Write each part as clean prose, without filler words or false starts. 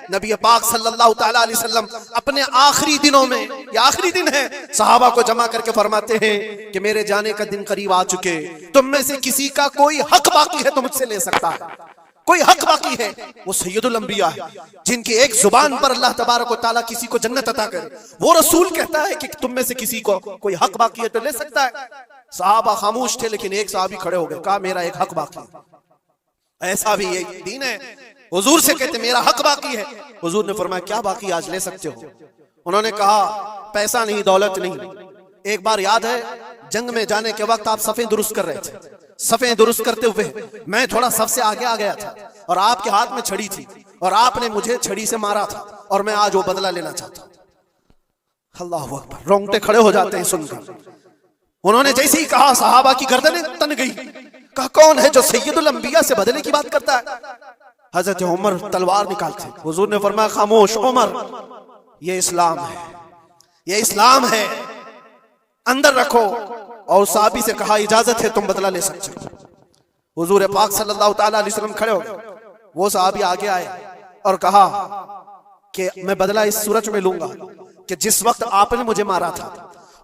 नबी पाक सल्लल्लाहु तआला अलैहि वसल्लम अपने आखिरी दिनों में, ये आखिरी दिन है, सहाबा को जमा करके फरमाते हैं कि मेरे जाने का दिन करीब आ चुके, तुम में से किसी का कोई हक बाकी है तो मुझसे ले सकता है, कोई हक बाकी है। वो सैयदुल अंबिया है, जिनकी एक जुबान पर अल्लाह तबारक व तआला किसी को जन्नत अता करे, वो रसूल कहता है कि तुम में से किसी को कोई हक बाकी है तो ले सकता है। सहाबा खामोश थे, लेकिन एक सहाबी खड़े हो गए, कहा मेरा एक हक बाकी है। ऐसा भी यही दीन है। हुजूर से कहते मेरा हक बाकी है। हुजूर ने फरमाया क्या बाकी, आज ले सकते हो। उन्होंने कहा पैसा नहीं, दौलत नहीं। एक बार याद है, जंग में जाने के वक्त आप सफ़ें दुरुस्त कर रहे थे, सफ़ें दुरुस्त करते हुए मैं थोड़ा सबसे आगे आ गया था और आपके हाथ में छड़ी थी और आपने मुझे छड़ी से मारा था और मैं आज वो बदला लेना चाहता हूं। अल्लाह अकबर, रोंगटे खड़े हो जाते हैं सुनकर। उन्होंने जैसे ही कहा सहाबा की गर्दनें तन गई। कहा कौन है जो सैयदुल अंबिया से बदले की बात करता है? हजरत उमर तलवार निकालते। हुजूर ने फरमाया खामोश उमर, ये इस्लाम है, ये इस्लाम है, अंदर रखो। और साहबी से कहा इजाजत है, तुम बदला ले सकते हो। हुजूर पाक सल्लल्लाहु तआला अलैहि वसल्लम खड़े हो गए। वो साहबी आगे आए और कहा कि मैं बदला इस सूरज में लूंगा कि जिस वक्त आपने मुझे मारा था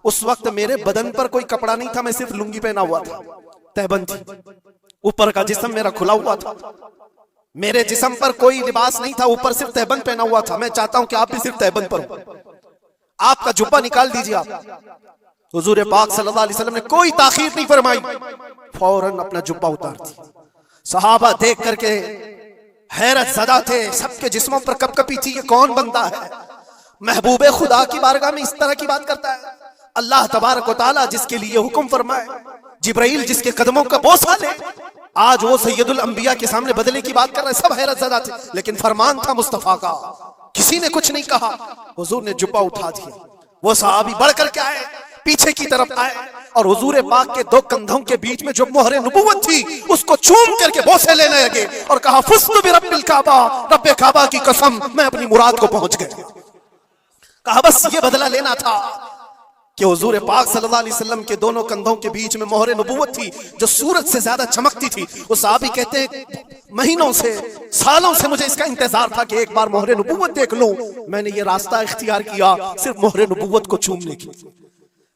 उस वक्त मेरे बदन पर कोई कपड़ा नहीं था, मैं सिर्फ लुंगी पहना हुआ था, तहबंद थी, ऊपर का जिस्म मेरा खुला हुआ था, मेरे जिस्म पर कोई लिबास नहीं था, ऊपर सिर्फ तहबंद पहना हुआ था। मैं चाहता हूं कि आप भी सिर्फ तहबंद पर हो, आपका जुब्बा निकाल दीजिए आप। हुजूर पाक सल्लल्लाहु अलैहि वसल्लम ने कोई ताखीर नहीं फरमाई, फौरन अपना जुब्बा उतार दिया। सहाबा देख करके हैरत ज़दा थे, सबके जिस्मों पर कपकपी थी, ये कौन बंदा है, महबूबे खुदा की बारगाह में इस तरह की बात करता है। अल्लाह तबारक व तआला जिसके लिए हुक्म फरमाए, जिब्राइल जिसके कदमों का बोसा ले, आज वो सैयदुल अंबिया के सामने बदले की बात कर रहे हैं। सब हैरत ज़दा थे, लेकिन फरमान था मुस्तफा का, किसी ने कुछ नहीं कहा। हुजूर ने जुब्बा उठा दिया। वो सहाबी बढ़ करके आए, पीछे की तरफ आए और हुजूर पाक के दो कंधों के बीच में जो मोहरे नबुव्वत थी उसको चूम करके बोसे लेने लगे और कहा फुस्तु बिरब्बिल काबा, रब्बे काबा की कसम, मैं अपनी मुराद को पहुंच गया। कहा बस ये बदला लेना था कि हुजूर पाक सल्लल्लाहु अलैहि वसल्लम के दोनों कंधों के बीच में मोहरे नबुव्वत थी जो सूरज से ज्यादा चमकती थी। वो साहबी कहते हैं महीनों से, सालों से मुझे इसका इंतजार था कि एक बार मोहरे नबुव्वत देख लूं। मैंने ये रास्ता इख्तियार किया सिर्फ मोहरे नबुव्वत को चूमने की।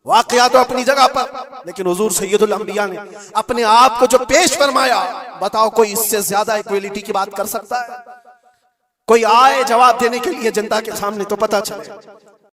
वाकया तो अपनी जगह पर, लेकिन हुजूर सैयदुल अंबिया ने अपने आप को जो पेश फरमाया, बताओ कोई इससे ज्यादा इक्वालिटी की बात कर सकता है? कोई आए जवाब देने के लिए जनता के सामने तो पता चले।